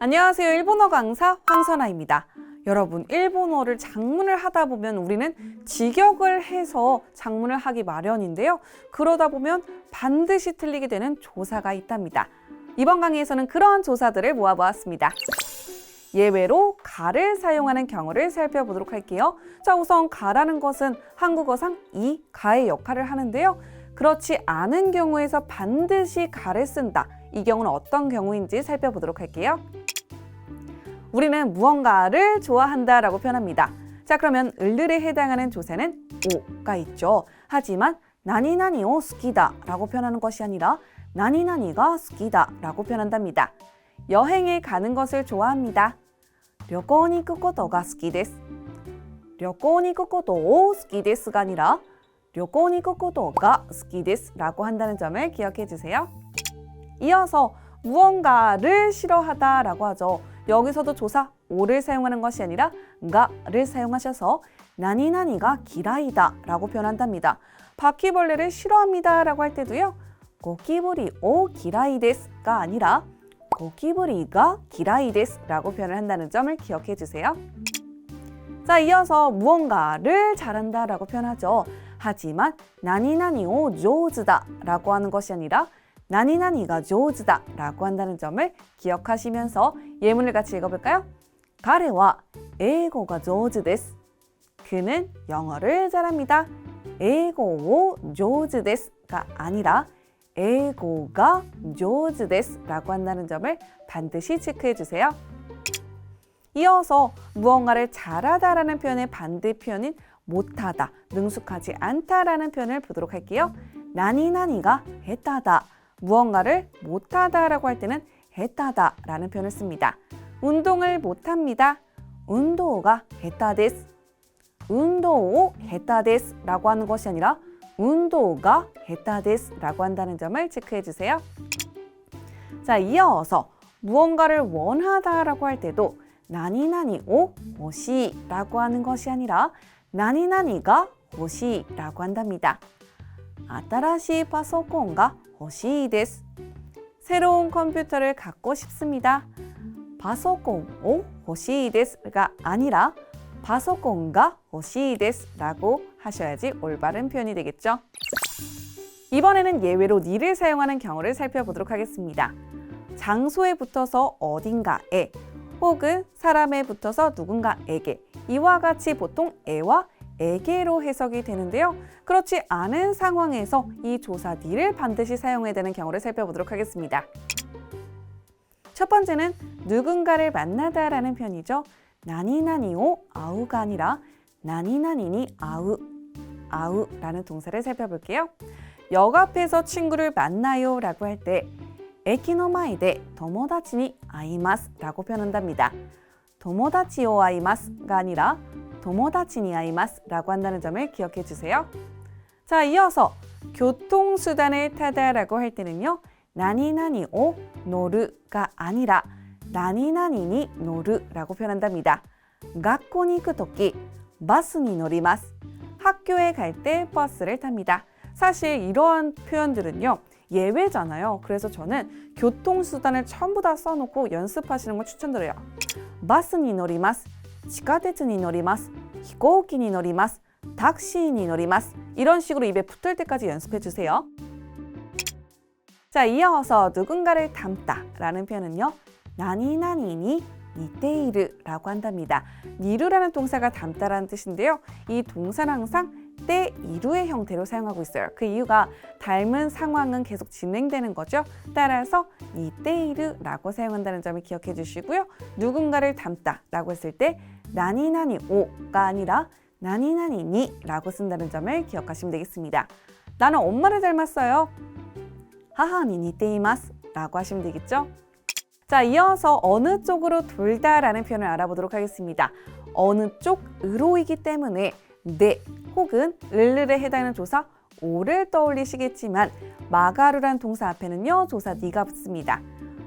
안녕하세요. 일본어 강사 황선아입니다. 여러분, 일본어를 작문을 하다 보면 우리는 직역을 해서 작문을 하기 마련인데요. 그러다 보면 반드시 틀리게 되는 조사가 있답니다. 이번 강의에서는 그러한 조사들을 모아보았습니다. 예외로 가를 사용하는 경우를 살펴보도록 할게요. 자, 우선 가라는 것은 한국어상 이, 가의 역할을 하는데요. 그렇지 않은 경우에서 반드시 가를 쓴다. 이 경우는 어떤 경우인지 살펴보도록 할게요. 우리는 무언가를 좋아한다 라고 표현합니다. 자, 그러면 을을에 해당하는 조사는 오가 있죠. 하지만 나니나니오 스키다 라고 표현하는 것이 아니라 나니나니가 스키다 라고 표현한답니다. 여행에 가는 것을 좋아합니다. 旅行に行くことが好きです。旅行に行くことを好きです가 아니라 旅行に行くことが好きです라고 한다는 점을 기억해 주세요. 이어서 무언가를 싫어하다 라고 하죠. 여기서도 조사 오를 사용하는 것이 아니라 가를 사용하셔서 나니나니가 기라이다 라고 표현한답니다. 바퀴벌레를 싫어합니다 라고 할 때도요. 고키부리 오 기라이 데스가 아니라 고키부리가 기라이 데스 라고 표현을 한다는 점을 기억해 주세요. 자, 이어서 무언가를 잘한다 라고 표현하죠. 하지만 나니나니오 조즈다 라고 하는 것이 아니라 나니나니가 조즈다 라고 한다는 점을 기억하시면서 예문을 같이 읽어볼까요? 彼は英語が上手です. 그는 영어를 잘합니다. 英語を上手です가 아니라 英語が上手です라고 한다는 점을 반드시 체크해 주세요. 이어서 무언가를 잘하다라는 표현의 반대 표현인 못하다, 능숙하지 않다라는 표현을 보도록 할게요. 나니나니가 했다다. 무언가를 못하다라고 할 때는 했다다라는 표현을 씁니다. 운동을 못합니다. 운동가 했다 데스. 운동을 했다 데스라고 하는 것이 아니라 운동가 했다 데스라고 한다는 점을 체크해 주세요. 자, 이어서 무언가를 원하다라고 할 때도 나니나니오 호시라고 하는 것이 아니라 나니나니가 호시라고 한답니다. 新しいパソコンが欲しいです. 새로운 컴퓨터를 갖고 싶습니다. パソコンを欲しいです가 아니라 パソコンが欲しいです라고 하셔야지 올바른 표현이 되겠죠. 이번에는 예외로 니를 사용하는 경우를 살펴보도록 하겠습니다. 장소에 붙어서 어딘가에 혹은 사람에 붙어서 누군가에게 이와 같이 보통 에와 에게로 해석이 되는데요. 그렇지 않은 상황에서 이 조사 니를 반드시 사용해야 되는 경우를 살펴보도록 하겠습니다. 첫 번째는 누군가를 만나다라는 표현이죠. 나니나니오 아우가 아니라 나니나니니 아우라는 동사를 살펴볼게요. 역 앞에서 친구를 만나요 라고 할 때 에키노마이데 토모다치니 아이마스 라고 표현한답니다. 토모다치오 아이마스가 아니라 토모다치니 아이마스 라고 한다는 점을 기억해 주세요. 자, 이어서 교통수단을 타다라고 할 때는요. 나니나니오 노르가 아니라 나니나니니 노르라고 표현한답니다. 학교에行く時 버스니 노리마스. 학교에 갈 때 버스를 탑니다. 사실 이러한 표현들은요. 예외잖아요. 그래서 저는 교통수단을 전부 다 써놓고 연습하시는 걸 추천드려요. 버스니 노리마스, 지하철에 노리마스, 飛行機に乗ります, 택시에乗ります. 이런 식으로 입에 붙을 때까지 연습해 주세요. 자, 이어서 누군가를 닮다 라는 표현은요. 나니나니니 니테이르라고 한답니다. 니루라는 동사가 닮다라는 뜻인데요. 이 동사는 항상 때 이루의 형태로 사용하고 있어요. 그 이유가 닮은 상황은 계속 진행되는 거죠. 따라서 니테이르라고 사용한다는 점을 기억해 주시고요. 누군가를 닮다라고 했을 때 나니나니오가 아니라 나니나니니라고 쓴다는 점을 기억하시면 되겠습니다. 나는 엄마를 닮았어요. 하하니 니테이마스 라고 하시면 되겠죠. 자, 이어서 어느 쪽으로 돌다라는 표현을 알아보도록 하겠습니다. 어느 쪽으로이기 때문에 네 혹은 을을에 해당하는 조사 오를 떠올리시겠지만 마가루란 동사 앞에는요. 조사 니가 붙습니다.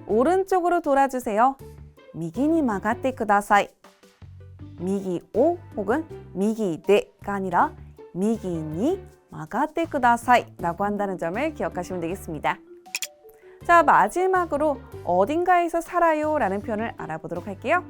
오른쪽으로 돌아주세요. 미기니 마가테 쿠다사이. 미기오 혹은 미기데가 아니라 미기니 마가테 쿠다사이 라고 한다는 점을 기억하시면 되겠습니다. 자, 마지막으로 어딘가에서 살아요 라는 표현을 알아보도록 할게요.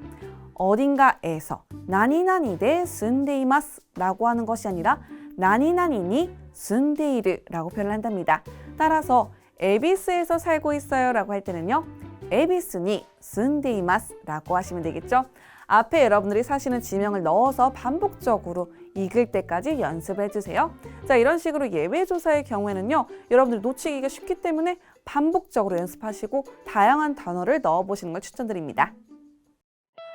어딘가에서 나니나니 데 쓴데이마스 라고 하는 것이 아니라 나니나니니 쓴데이르 라고 표현을 한답니다. 따라서 에비스에서 살고 있어요 라고 할 때는요, 에비스니 쓴데이마스 라고 하시면 되겠죠. 앞에 여러분들이 사시는 지명을 넣어서 반복적으로 익을 때까지 연습을 해주세요. 자, 이런 식으로 예외조사의 경우에는요, 여러분들 놓치기가 쉽기 때문에 반복적으로 연습하시고 다양한 단어를 넣어보시는 걸 추천드립니다.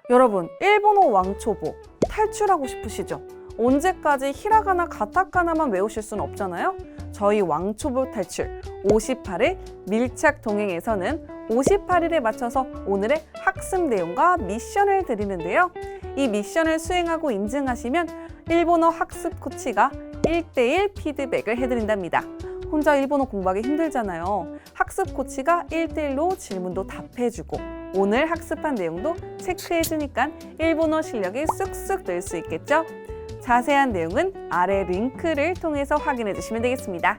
여러분, 일본어 왕초보 탈출하고 싶으시죠? 언제까지 히라가나 가타카나만 외우실 수는 없잖아요. 저희 왕초보 탈출 58일 밀착 동행에서는 58일에 맞춰서 오늘의 학습 내용과 미션을 드리는데요. 이 미션을 수행하고 인증하시면 일본어 학습 코치가 1:1 피드백을 해드린답니다. 혼자 일본어 공부하기 힘들잖아요. 학습 코치가 1:1로 질문도 답해주고 오늘 학습한 내용도 체크해주니까 일본어 실력이 쑥쑥 늘 수 있겠죠? 자세한 내용은 아래 링크를 통해서 확인해 주시면 되겠습니다.